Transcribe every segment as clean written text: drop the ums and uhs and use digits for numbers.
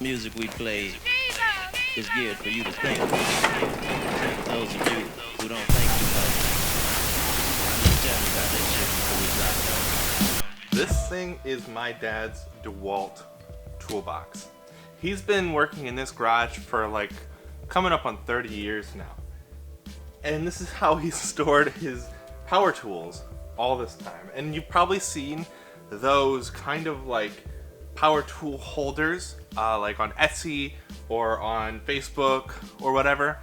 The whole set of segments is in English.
music we play is geared for you to think. Those of you who don't think too much, just tell me about that shit before we drop down. This thing is my dad's DeWalt toolbox. He's been working in this garage for like coming up on 30 years now. And this is how he's stored his power tools all this time. And you've probably seen those kind of like power tool holders like on Etsy or on Facebook or whatever.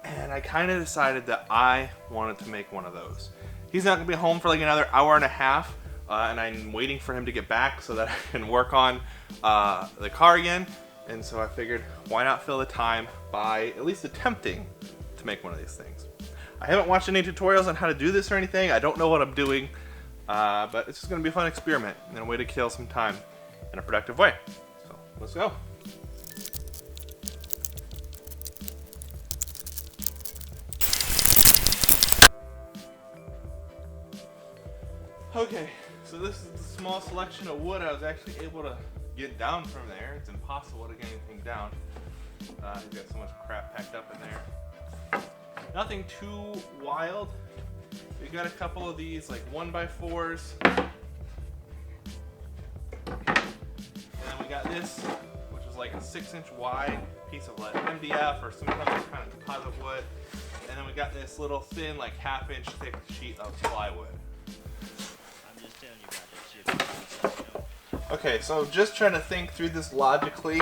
And I kind of decided that I wanted to make one of those. He's not gonna be home for like another hour and a half, and I'm waiting for him to get back so that I can work on the car again. And so I figured, why not fill the time by at least attempting to make one of these things. I haven't watched any tutorials on how to do this or anything. I don't know what I'm doing, but it's just gonna be a fun experiment and a way to kill some time in a productive way. So let's go. Okay, so this is the small selection of wood I was actually able to get down from there. It's impossible to get anything down. You've got so much crap packed up in there. Nothing too wild. We got a couple of these like 1x4s. And then we got this, which is like a 6-inch wide piece of like MDF or some kind of composite wood. And then we got this little thin, like 1/2-inch thick sheet of plywood. Okay, so just trying to think through this logically.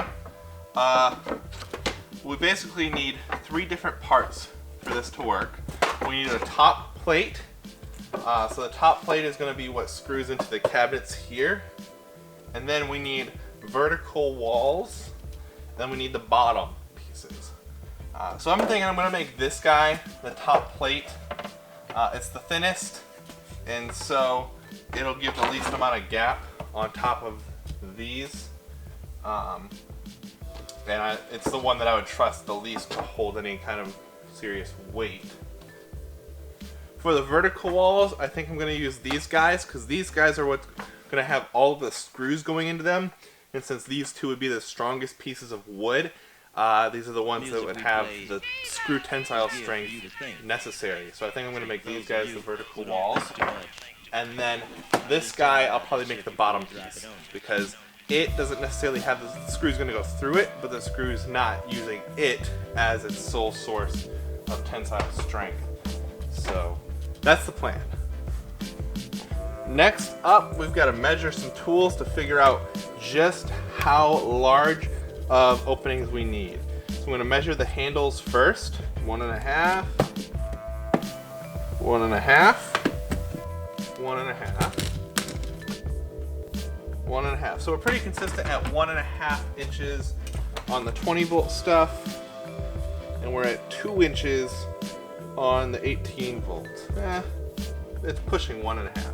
We basically need 3 different parts for this to work. We need a top plate. So the top plate is going to be what screws into the cabinets here. And then we need vertical walls. Then we need the bottom pieces. So I'm thinking I'm going to make this guy the top plate. It's the thinnest, and so it'll give the least amount of gap on top of these. It's the one that I would trust the least to hold any kind of serious weight. For the vertical walls, I think I'm going to use these guys, because these guys are what's going to have all of the screws going into them. And since these two would be the strongest pieces of wood, these are the ones that would have the screw tensile strength necessary. So I think I'm going to make these guys the vertical walls. And then this guy, I'll probably make the bottom piece, because it doesn't necessarily have the screws going to go through it, but the screw's not using it as its sole source of tensile strength. So that's the plan. Next up, we've got to measure some tools to figure out just how large of openings we need. So I'm going to measure the handles first. 1.5, 1.5, 1.5, 1.5. So we're pretty consistent at 1.5 inches on the 20-volt stuff, and we're at 2 inches on the 18-volt. It's pushing 1.5.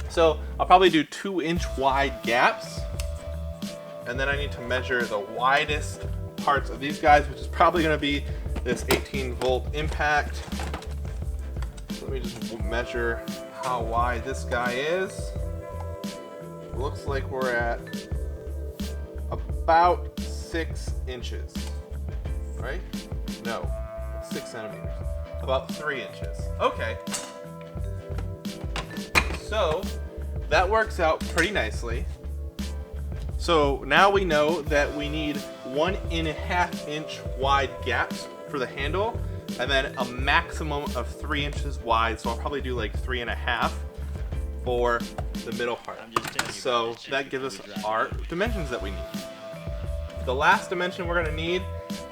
So I'll probably do 2-inch wide gaps, and then I need to measure the widest parts of these guys, which is probably going to be this 18-volt impact. So let me just measure how wide this guy is. Looks like we're at about 6 inches, right? No, 6 centimeters. About 3 inches. Okay. So that works out pretty nicely. So now we know that we need 1.5 inch wide gaps for the handle, and then a maximum of 3 inches wide. So I'll probably do like 3.5 for the middle part. So that gives us our dimensions that we need. The last dimension we're going to need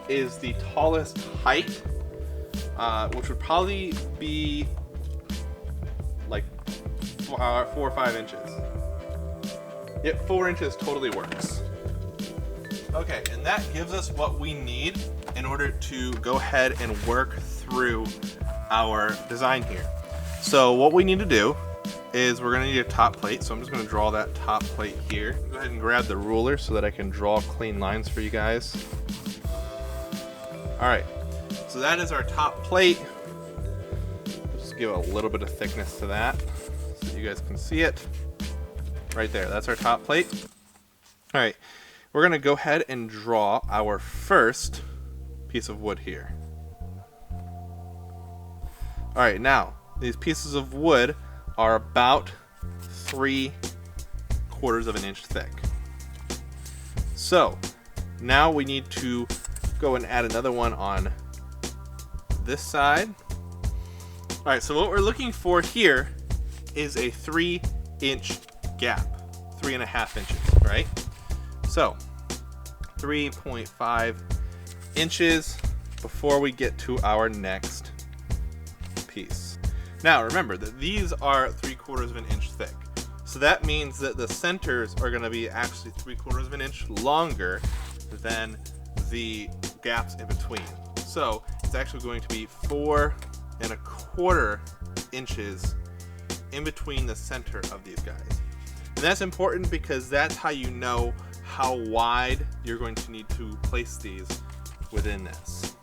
is the tallest height, which would probably be like 4 or 5 inches. Yep, 4 inches totally works. Okay, and that gives us what we need in order to go ahead and work through our design here. So what we need to do is we're going to need a top plate. So I'm just going to draw that top plate here. Go ahead and grab the ruler so that I can draw clean lines for you guys. Alright, so that is our top plate. Just give a little bit of thickness to that so you guys can see it. Right there, that's our top plate. Alright, we're going to go ahead and draw our first piece of wood here. All right, now these pieces of wood are about 3/4 of an inch thick. So now we need to go and add another one on this side. All right, so what we're looking for here is a 3-inch gap, 3.5 inches, right? So 3.5 inches before we get to our next piece. Now remember that these are 3/4 of an inch thick. So that means that the centers are going to be actually 3/4 of an inch longer than the gaps in between. So it's actually going to be 4.25 inches in between the center of these guys. And that's important because that's how you know how wide you're going to need to place these within this.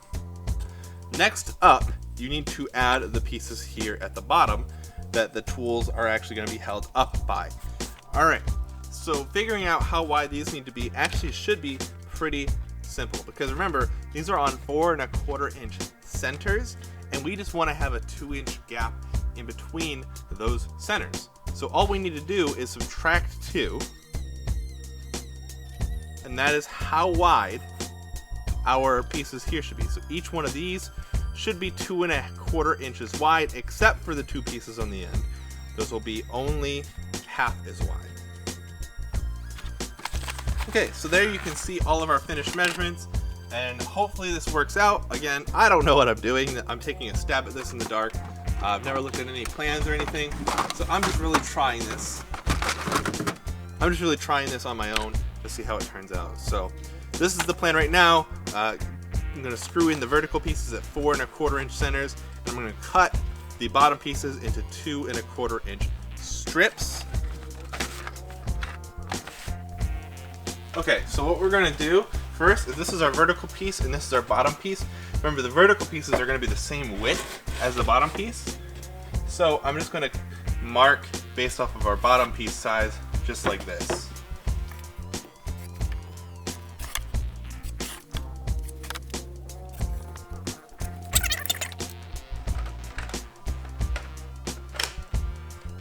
Next up, you need to add the pieces here at the bottom that the tools are actually going to be held up by. All right, so figuring out how wide these need to be actually should be pretty simple, because remember, these are on 4.25 inch centers, and we just want to have a 2-inch gap in between those centers. So all we need to do is subtract 2, and that is how wide our pieces here should be. So each one of these should be 2.25 inches wide, except for the 2 pieces on the end. Those will be only half as wide. Okay, so there you can see all of our finished measurements, and hopefully this works out. Again, I don't know what I'm doing. I'm taking a stab at this in the dark. I've never looked at any plans or anything, so I'm just really trying this. I'm just really trying this on my own to see how it turns out. So this is the plan right now. I'm going to screw in the vertical pieces at 4.25 inch centers, and I'm going to cut the bottom pieces into 2.25 inch strips. Okay, so what we're going to do first is, this is our vertical piece and this is our bottom piece. Remember, the vertical pieces are going to be the same width as the bottom piece. So I'm just going to mark based off of our bottom piece size, just like this.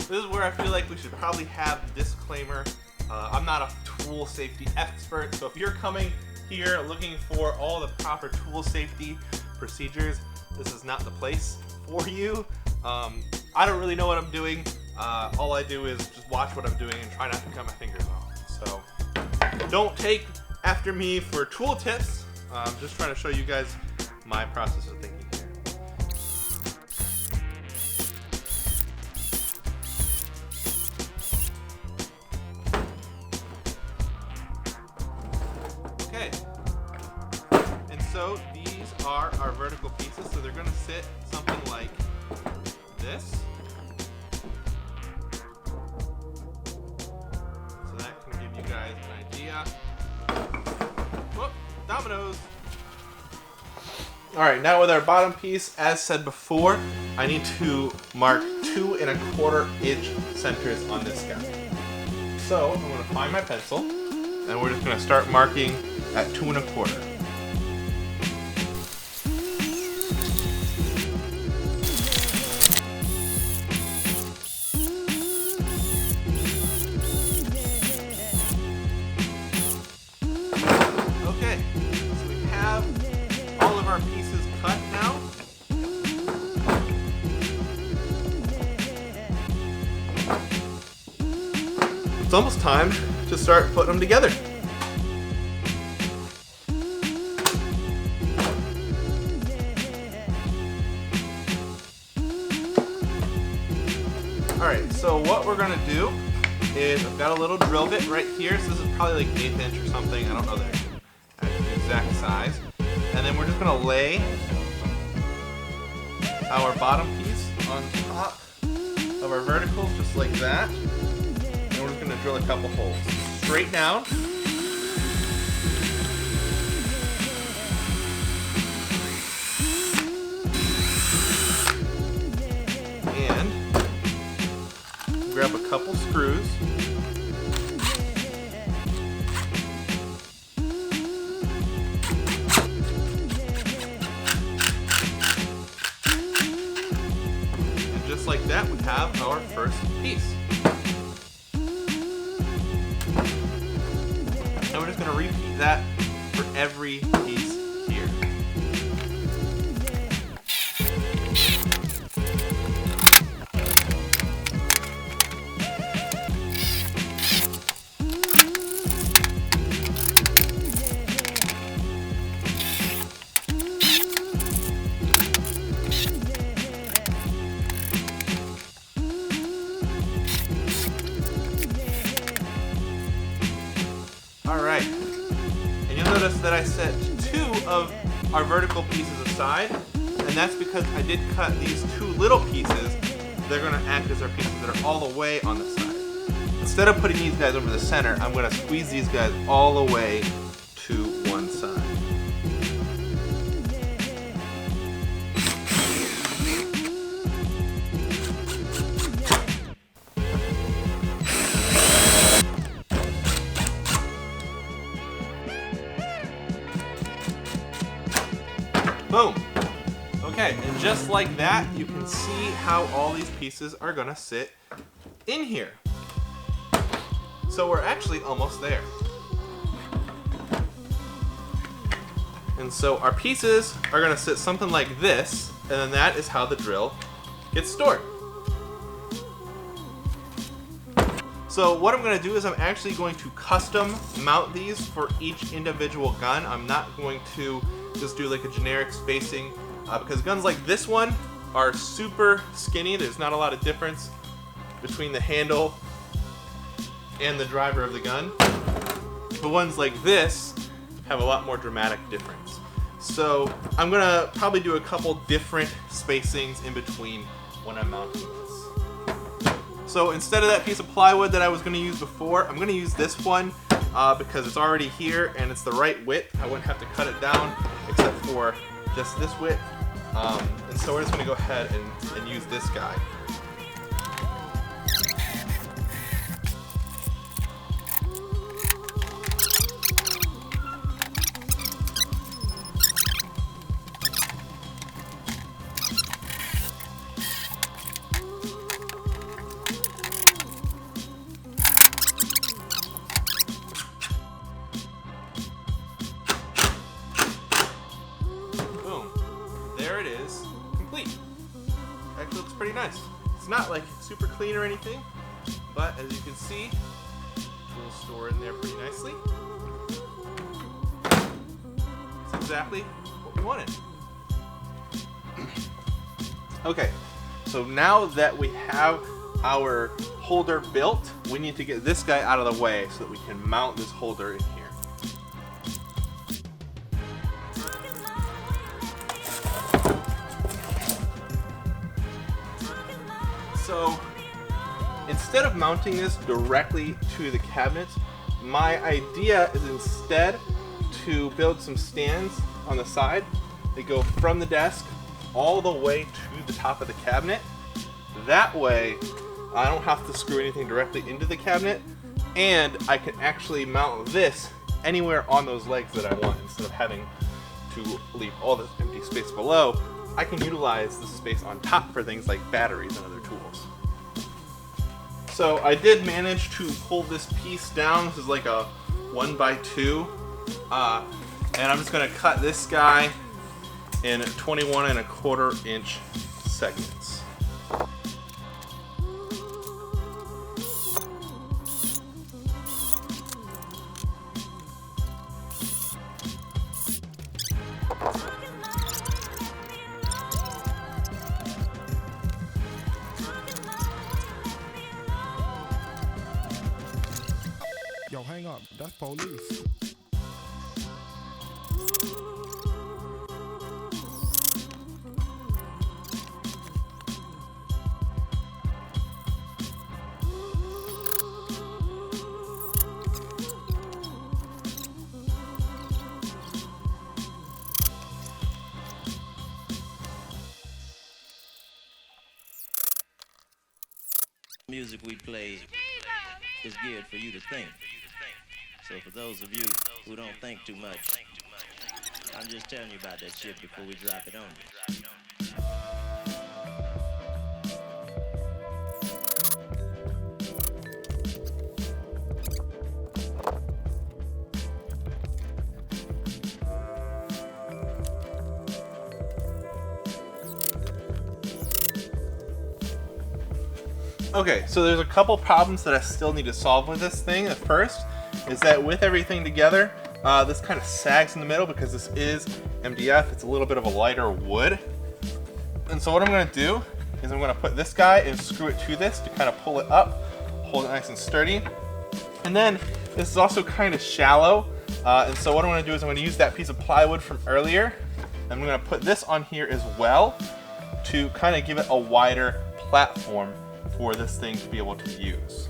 This is where I feel like we should probably have a disclaimer. I'm not a tool safety expert, so if you're coming here looking for all the proper tool safety procedures, this is not the place for you. I don't really know what I'm doing. All I do is just watch what I'm doing and try not to cut my fingers off. So don't take after me for tool tips. I'm just trying to show you guys my process of thinking here. Okay, and so these are our vertical pieces, so they're going to sit something like this. So that can give you guys an idea. Whoop, dominoes. Alright, now with our bottom piece, as said before, I need to mark 2.25 inch centers on this guy. So I'm going to find my pencil, and we're just going to start marking at 2.25. Okay, so we have all of our pieces cut now. It's almost time to start putting them together. Alright, so what we're going to do is, I've got a little drill bit right here, so this is probably like 1/8 inch or something, I don't know the exact size. And then we're just going to lay our bottom piece on top of our verticals, just like that. And we're just going to drill a couple holes. Straight down. And grab a couple screws. And we're just gonna repeat that for every piece here. Alright, and you'll notice that I set 2 of our vertical pieces aside, and that's because I did cut these 2 little pieces. They're going to act as our pieces that are all the way on the side. Instead of putting these guys over the center, I'm going to squeeze these guys all the way to one side. Boom. Okay, and just like that, you can see how all these pieces are gonna sit in here. So we're actually almost there. And so our pieces are gonna sit something like this, and then that is how the drill gets stored. So what I'm gonna do is I'm actually going to custom mount these for each individual gun. I'm not going to just do like a generic spacing because guns like this one are super skinny. There's not a lot of difference between the handle and the driver of the gun. The ones like this have a lot more dramatic difference. So I'm gonna probably do a couple different spacings in between when I'm mounting this. So instead of that piece of plywood that I was gonna use before, I'm gonna use this one because it's already here and it's the right width. I wouldn't have to cut it down except for just this width. And so we're just gonna go ahead and use this guy. There it is, complete. Actually looks pretty nice. It's not like super clean or anything, but as you can see, it will store in there pretty nicely. It's exactly what we wanted. Okay, so now that we have our holder built, we need to get this guy out of the way so that we can mount this holder in here. So instead of mounting this directly to the cabinet, my idea is instead to build some stands on the side. They go from the desk all the way to the top of the cabinet. That way I don't have to screw anything directly into the cabinet, and I can actually mount this anywhere on those legs that I want. Instead of having to leave all this empty space below, I can utilize the space on top for things like batteries and other tools. So I did manage to pull this piece down. This is like a 1x2, and I'm just going to cut this guy in 21¼ inch segments. Yo, hang up. That's police. Music we play is geared for you to think. So for those of you who don't think too much, I'm just telling you about that shit before we drop it on you. Okay, so there's a couple problems that I still need to solve with this thing. The first is that with everything together, this kind of sags in the middle because this is MDF. It's a little bit of a lighter wood. And so what I'm going to do is I'm going to put this guy and screw it to this to kind of pull it up, hold it nice and sturdy. And then this is also kind of shallow. And so what I'm going to do is I'm going to use that piece of plywood from earlier. I'm going to put this on here as well to kind of give it a wider platform for this thing to be able to use.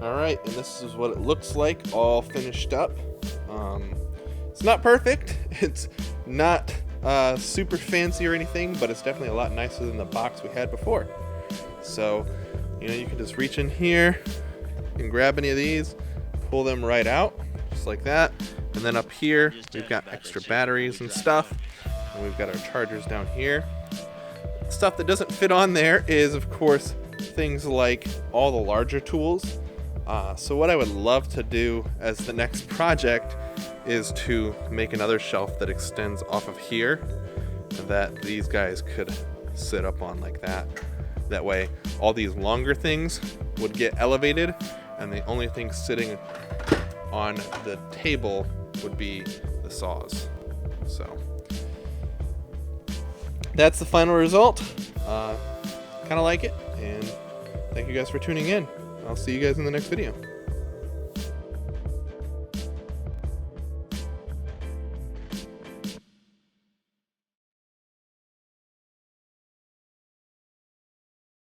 Alright, and this is what it looks like all finished up. It's not perfect, it's not super fancy or anything, but it's definitely a lot nicer than the box we had before. So, you know, you can just reach in here and grab any of these, pull them right out, just like that. And then up here, we've got extra batteries and stuff, and we've got our chargers down here. Stuff that doesn't fit on there is, of course, things like all the larger tools. So what I would love to do as the next project is to make another shelf that extends off of here that these guys could sit up on like that. That way all these longer things would get elevated and the only thing sitting on the table would be the saws. So that's the final result. Kind of like it, and thank you guys for tuning in. I'll see you guys in the next video.